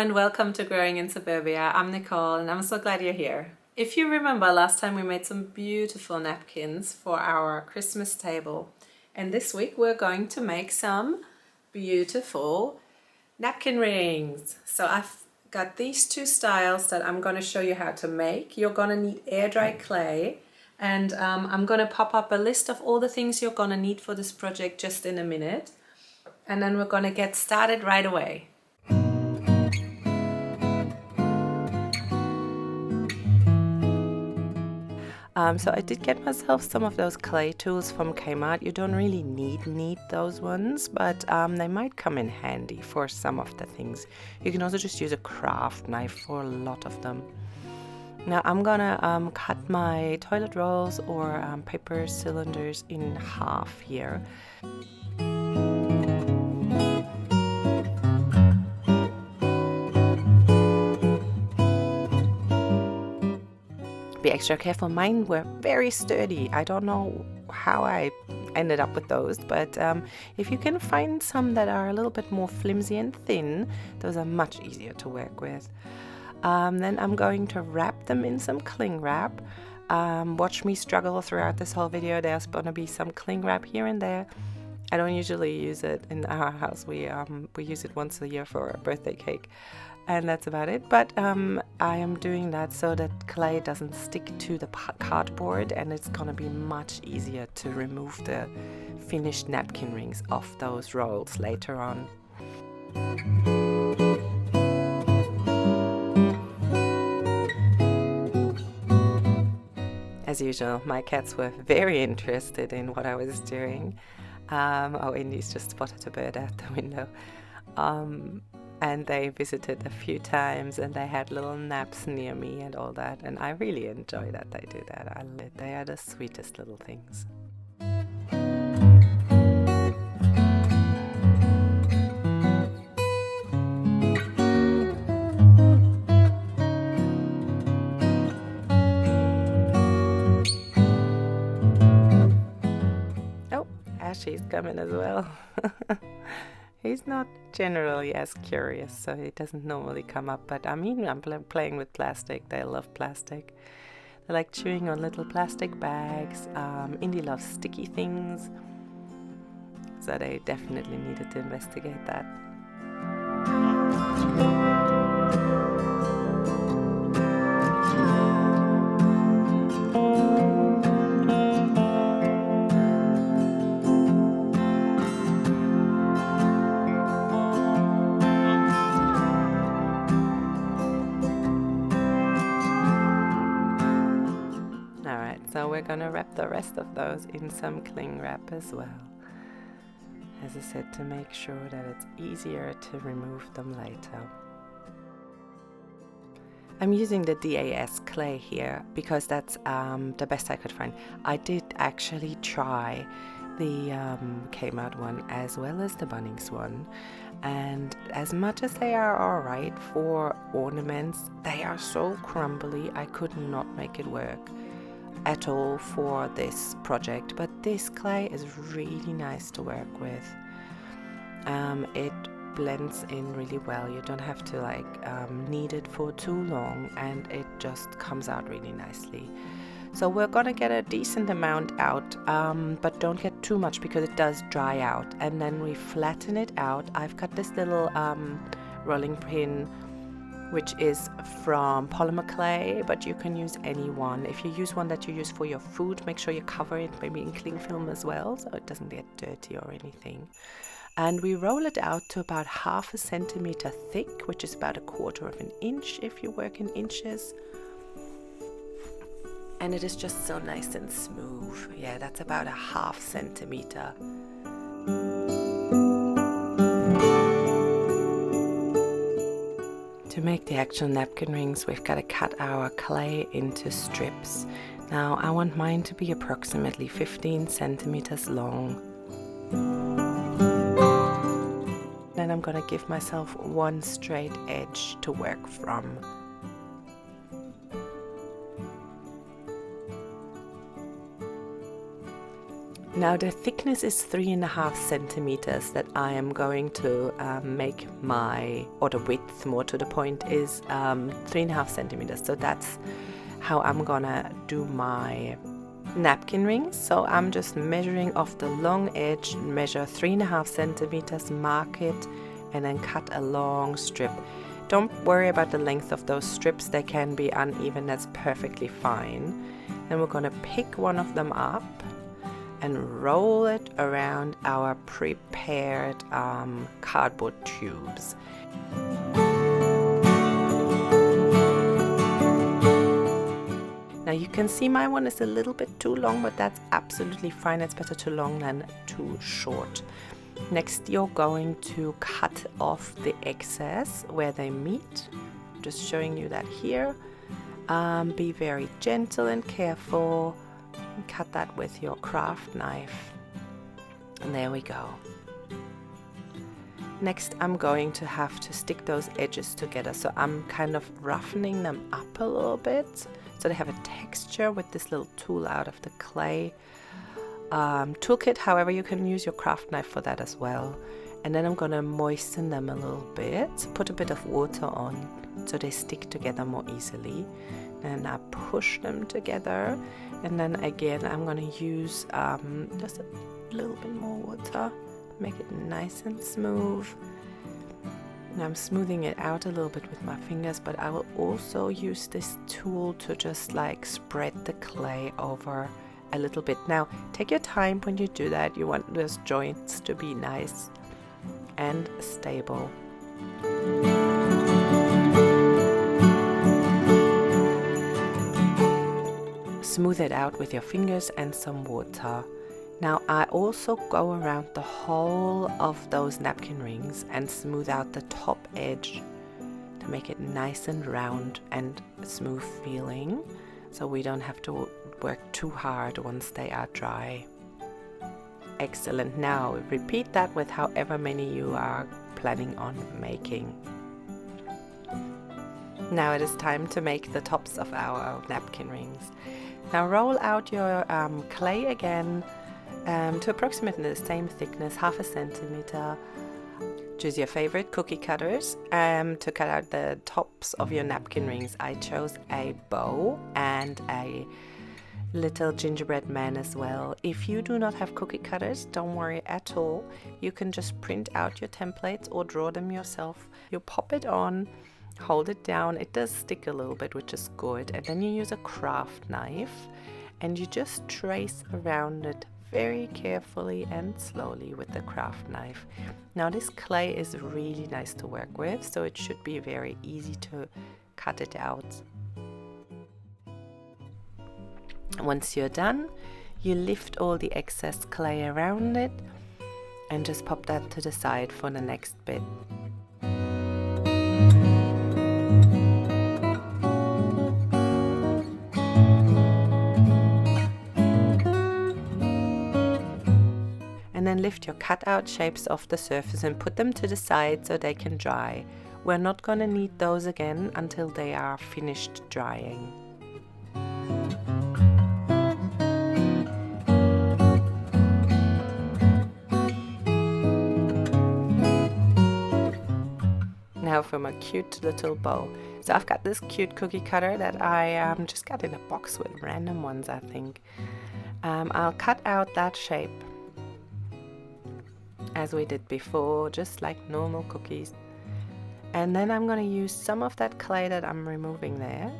and welcome to Growing in Suburbia. I'm Nicole and I'm so glad you're here. If you remember, last time we made some beautiful napkins for our Christmas table, and this week we're going to make some beautiful napkin rings. So I've got these two styles that I'm going to show you how to make. You're going to need air dry clay, and I'm going to pop up a list of all the things you're going to need for this project just in a minute, and then we're going to get started right away. So I did get myself some of those clay tools from Kmart. You don't really need those ones, but they might come in handy for some of the things. You can also just use a craft knife for a lot of them. Now I'm gonna cut my toilet rolls or paper cylinders in half here. Be extra careful. Mine were very sturdy. I don't know how I ended up with those, but if you can find some that are a little bit more flimsy and thin, those are much easier to work with. Then I'm going to wrap them in some cling wrap. Watch me struggle throughout this whole video. There's going to be some cling wrap here and there. I don't usually use it in our house. We use it once a year for a birthday cake, and that's about it. But I am doing that so that clay doesn't stick to the cardboard, and it's gonna be much easier to remove the finished napkin rings off those rolls later on. As usual, my cats were very interested in what I was doing. Indy's just spotted a bird out the window. And they visited a few times, and they had little naps near me and all that. And I really enjoy that they do that. They are the sweetest little things. She's coming as well. He's not generally as curious, so he doesn't normally come up, but I mean, I'm playing with plastic. They love plastic. They like chewing on little plastic bags. Indy loves sticky things, so they definitely needed to investigate that. So we're going to wrap the rest of those in some cling wrap as well. As I said, to make sure that it's easier to remove them later. I'm using the DAS clay here because that's the best I could find. I did actually try the Kmart one as well as the Bunnings one, and as much as they are alright for ornaments, they are so crumbly I could not make it work at all for this project. But this clay is really nice to work with. It blends in really well. You don't have to knead it for too long, and it just comes out really nicely. So we're gonna get a decent amount out, but don't get too much because it does dry out, and then we flatten it out. I've got this little rolling pin which is from polymer clay, but you can use any one. If you use one that you use for your food, make sure you cover it maybe in cling film as well, so it doesn't get dirty or anything. And we roll it out to about 1/2 centimeter thick, which is about 1/4 inch if you work in inches. And it is just so nice and smooth. Yeah, that's about 1/2 centimeter. To make the actual napkin rings, we've got to cut our clay into strips. Now I want mine to be approximately 15 centimeters long. Then I'm going to give myself one straight edge to work from. Now the thickness is 3.5 centimeters that I am going to make or the width more to the point is 3.5 centimeters. So that's how I'm gonna do my napkin rings. So I'm just measuring off the long edge, measure 3.5 centimeters, mark it, and then cut a long strip. Don't worry about the length of those strips, they can be uneven, that's perfectly fine. Then we're gonna pick one of them up and roll it around our prepared cardboard tubes. Now you can see my one is a little bit too long, but that's absolutely fine. It's better too long than too short. Next, you're going to cut off the excess where they meet. Just showing you that here. Be very gentle and careful. Cut that with your craft knife. And there we go. Next, I'm going to have to stick those edges together. So I'm kind of roughening them up a little bit so they have a texture with this little tool out of the clay toolkit. However, you can use your craft knife for that as well. And then I'm going to moisten them a little bit, put a bit of water on so they stick together more easily. And I push them together, and then again I'm going to use just a little bit more water, make it nice and smooth. Now I'm smoothing it out a little bit with my fingers, but I will also use this tool to just like spread the clay over a little bit. Now take your time when you do that. You want those joints to be nice and stable. Smooth it out with your fingers and some water. Now I also go around the whole of those napkin rings and smooth out the top edge to make it nice and round and smooth feeling, so we don't have to work too hard once they are dry. Excellent. Now repeat that with however many you are planning on making. Now it is time to make the tops of our napkin rings. Now roll out your clay again to approximately the same thickness, 0.5 centimeter. Choose your favorite cookie cutters to cut out the tops of your napkin rings. I chose a bow and a little gingerbread man as well. If you do not have cookie cutters, don't worry at all. You can just print out your templates or draw them yourself. You pop it on, hold it down. It does stick a little bit, which is good. And then you use a craft knife and you just trace around it very carefully and slowly with the craft knife. Now this clay is really nice to work with, so it should be very easy to cut it out. Once you're done, you lift all the excess clay around it and just pop that to the side for the next bit. And then lift your cutout shapes off the surface and put them to the side so they can dry. We're not going to need those again until they are finished drying. Now for my cute little bow. So I've got this cute cookie cutter that I just got in a box with random ones, I think. I'll cut out that shape as we did before, just like normal cookies. And then I'm going to use some of that clay that I'm removing there.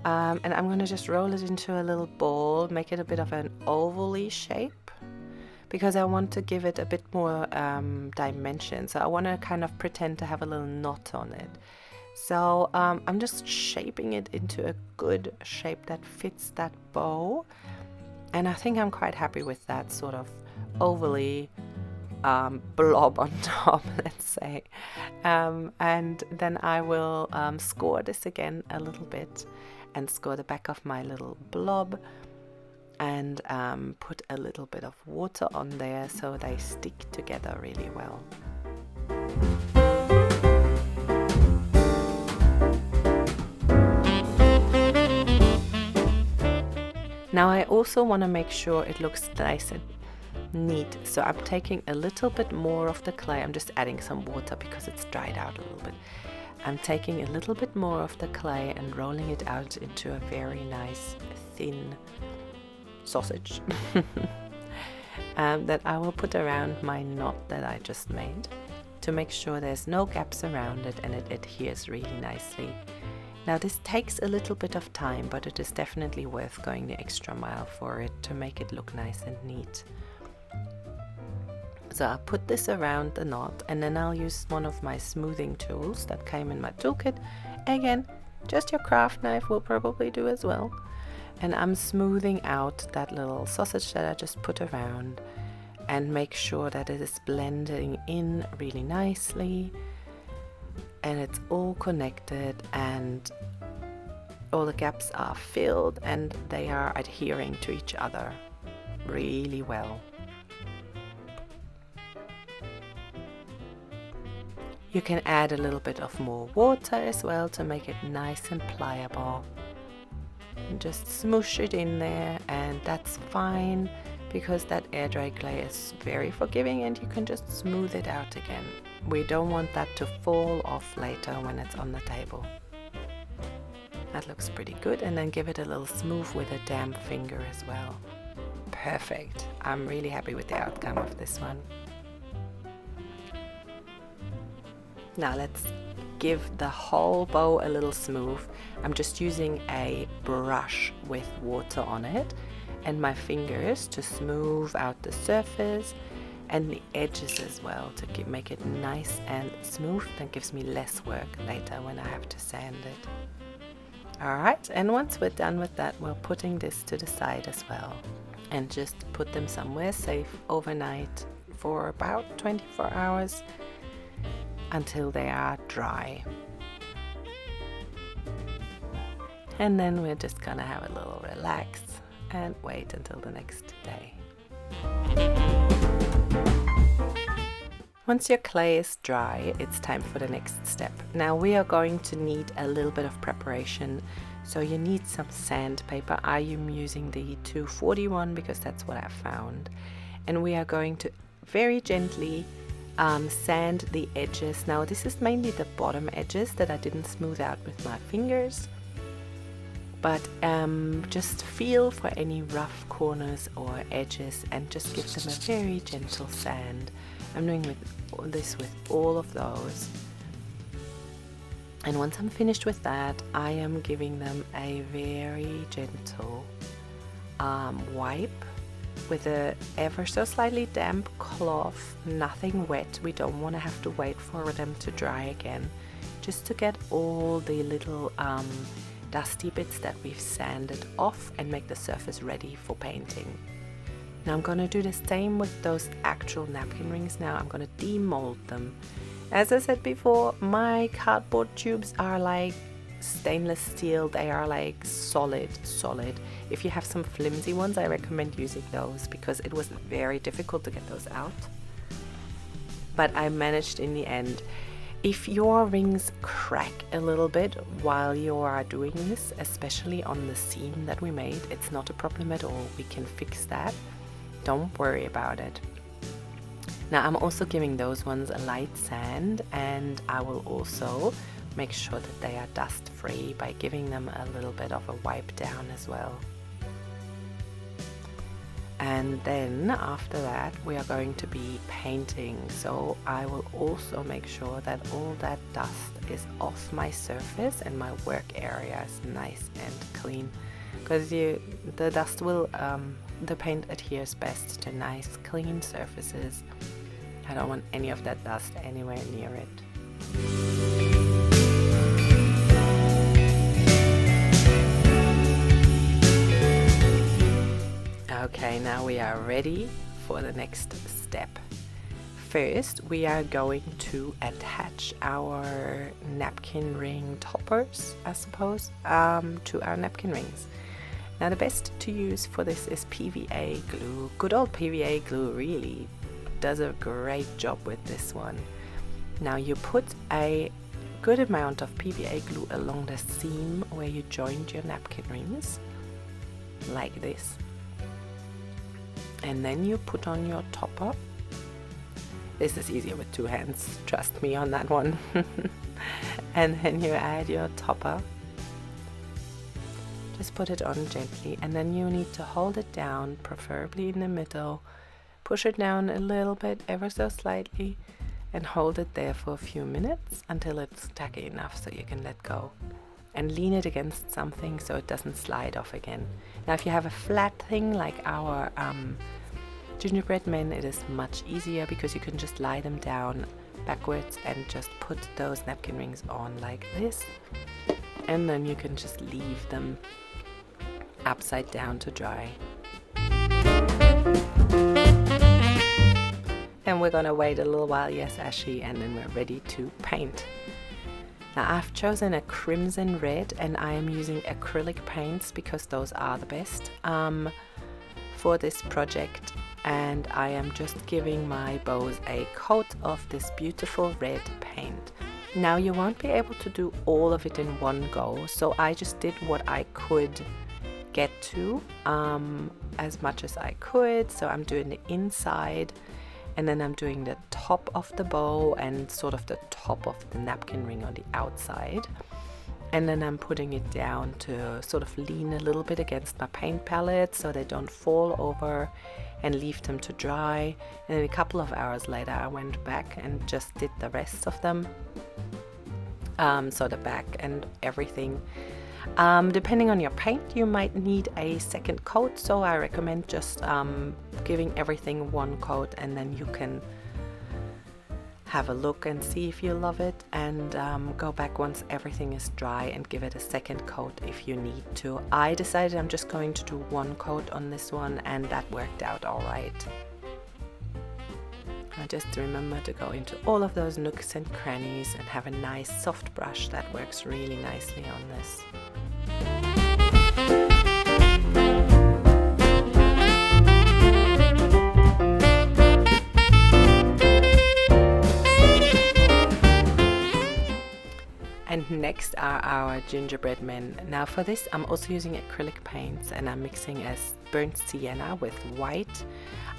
And I'm going to just roll it into a little ball, make it a bit of an oval-y shape, because I want to give it a bit more dimension. So I want to kind of pretend to have a little knot on it. So I'm just shaping it into a good shape that fits that bow. And I think I'm quite happy with that sort of ovally blob on top, let's say. And then I will score this again a little bit and score the back of my little blob and put a little bit of water on there so they stick together really well. Now I also want to make sure it looks nice and Neat. So I'm taking a little bit more of the clay. I'm just adding some water because it's dried out a little bit. I'm taking a little bit more of the clay and rolling it out into a very nice thin sausage that I will put around my knot that I just made to make sure there's no gaps around it and it adheres really nicely. Now this takes a little bit of time, but it is definitely worth going the extra mile for it to make it look nice and neat. So I'll put this around the knot and then I'll use one of my smoothing tools that came in my toolkit. Again, just your craft knife will probably do as well. And I'm smoothing out that little sausage that I just put around and make sure that it is blending in really nicely and it's all connected and all the gaps are filled and they are adhering to each other really well. You can add a little bit of more water as well to make it nice and pliable. And just smoosh it in there, and that's fine because that air dry clay is very forgiving and you can just smooth it out again. We don't want that to fall off later when it's on the table. That looks pretty good, and then give it a little smooth with a damp finger as well. Perfect. I'm really happy with the outcome of this one. Now let's give the whole bow a little smooth. I'm just using a brush with water on it and my fingers to smooth out the surface and the edges as well to make it nice and smooth. That gives me less work later when I have to sand it. Alright, and once we're done with that, we're putting this to the side as well and just put them somewhere safe overnight for about 24 hours until they are dry. And then we're just gonna have a little relax and wait until the next day. Once your clay is dry, it's time for the next step. Now we are going to need a little bit of preparation. So you need some sandpaper. I am using the 241 because that's what I found. And we are going to very gently sand the edges. Now this is mainly the bottom edges that I didn't smooth out with my fingers, but just feel for any rough corners or edges and just give them a very gentle sand. I'm doing this with all of those, and once I'm finished with that, I am giving them a very gentle wipe with a ever so slightly damp cloth, nothing wet. We don't want to have to wait for them to dry again, just to get all the little dusty bits that we've sanded off and make the surface ready for painting. Now I'm going to do the same with those actual napkin rings. Now I'm going to demold them. As I said before, my cardboard tubes are like stainless steel. They are like solid. If you have some flimsy ones, I recommend using those because it was very difficult to get those out, but I managed in the end. If your rings crack a little bit while you are doing this, especially on the seam that we made, it's not a problem at all. We can fix that. Don't worry about it. Now I'm also giving those ones a light sand, and I will also make sure that they are dust free by giving them a little bit of a wipe down as well. And then after that we are going to be painting, so I will also make sure that all that dust is off my surface and my work area is nice and clean, because the dust will the paint adheres best to nice clean surfaces. I don't want any of that dust anywhere near it. Okay, now we are ready for the next step. First, we are going to attach our napkin ring toppers, I suppose, to our napkin rings. Now the best to use for this is PVA glue. Good old PVA glue really does a great job with this one. Now you put a good amount of PVA glue along the seam where you joined your napkin rings, like this. And then you put on your topper. This is easier with 2 hands, trust me on that one. And then you add your topper. Just put it on gently, and then you need to hold it down, preferably in the middle. Push it down a little bit, ever so slightly, and hold it there for a few minutes until it's tacky enough so you can let go. And lean it against something so it doesn't slide off again. Now if you have a flat thing like our gingerbread men, it is much easier because you can just lie them down backwards and just put those napkin rings on like this. And then you can just leave them upside down to dry. And we're gonna wait a little while, yes Ashi, and then we're ready to paint. Now I've chosen a crimson red and I am using acrylic paints because those are the best for this project, and I am just giving my bows a coat of this beautiful red paint. Now you won't be able to do all of it in one go, so I just did what I could get to as much as I could. So I'm doing the inside, and then I'm doing the top of the bow and sort of the top of the napkin ring on the outside. And then I'm putting it down to sort of lean a little bit against my paint palette so they don't fall over, and leave them to dry. And then a couple of hours later I went back and just did the rest of them. So the back and everything. Depending on your paint, you might need a second coat, so I recommend just giving everything one coat, and then you can have a look and see if you love it, and go back once everything is dry and give it a second coat if you need to. I decided I'm just going to do one coat on this one, and that worked out all right. I just remember to go into all of those nooks and crannies and have a nice soft brush that works really nicely on this. And next are our gingerbread men. Now for this I'm also using acrylic paints, and I'm mixing as burnt sienna with white.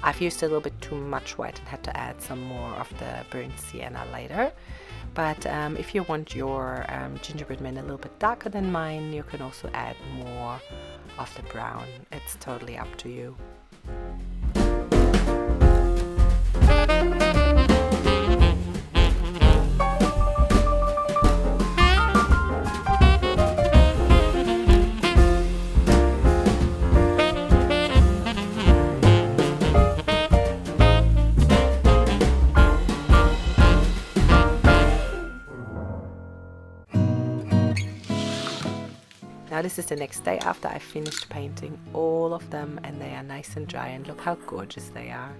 I've used a little bit too much white and had to add some more of the burnt sienna later. But if you want your gingerbread men a little bit darker than mine, you can also add more of the brown. It's totally up to you. Now this is the next day after I finished painting all of them, and they are nice and dry, and look how gorgeous they are.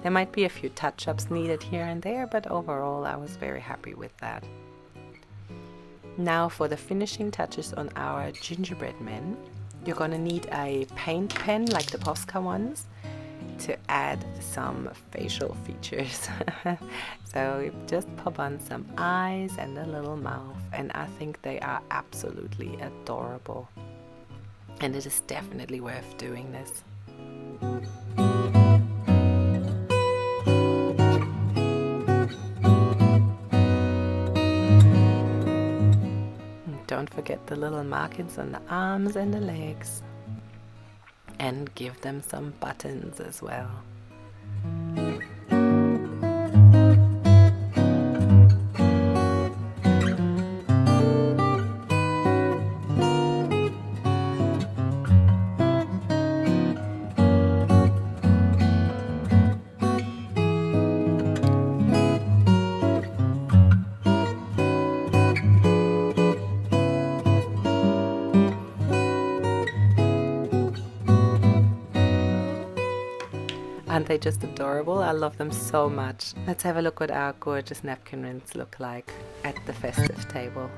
There might be a few touch-ups needed here and there, but overall I was very happy with that. Now for the finishing touches on our gingerbread men, you're gonna need a paint pen like the Posca ones to add some facial features. So just pop on some eyes and a little mouth, and I think they are absolutely adorable, and it is definitely worth doing this. Don't forget the little markings on the arms and the legs, and give them some buttons as well. Aren't they just adorable? I love them so much. Let's have a look what our gorgeous napkin rings look like at the festive table.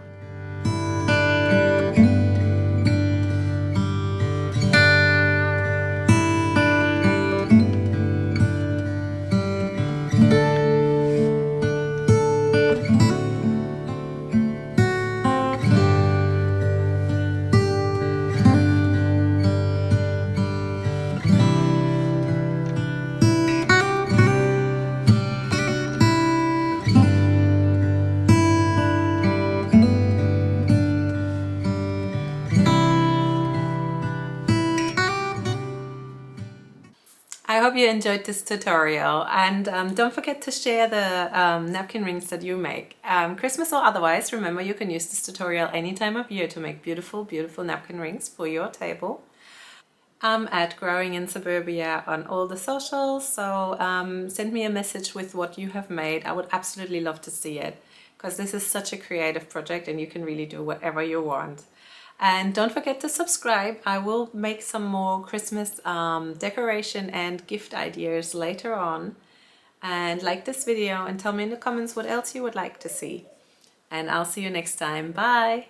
you enjoyed this tutorial, and don't forget to share the napkin rings that you make. Christmas or otherwise, remember you can use this tutorial any time of year to make beautiful, beautiful napkin rings for your table. I'm at Growing in Suburbia on all the socials, so send me a message with what you have made. I would absolutely love to see it, because this is such a creative project and you can really do whatever you want. And don't forget to subscribe. I will make some more Christmas decoration and gift ideas later on. And like this video and tell me in the comments what else you would like to see. And I'll see you next time. Bye!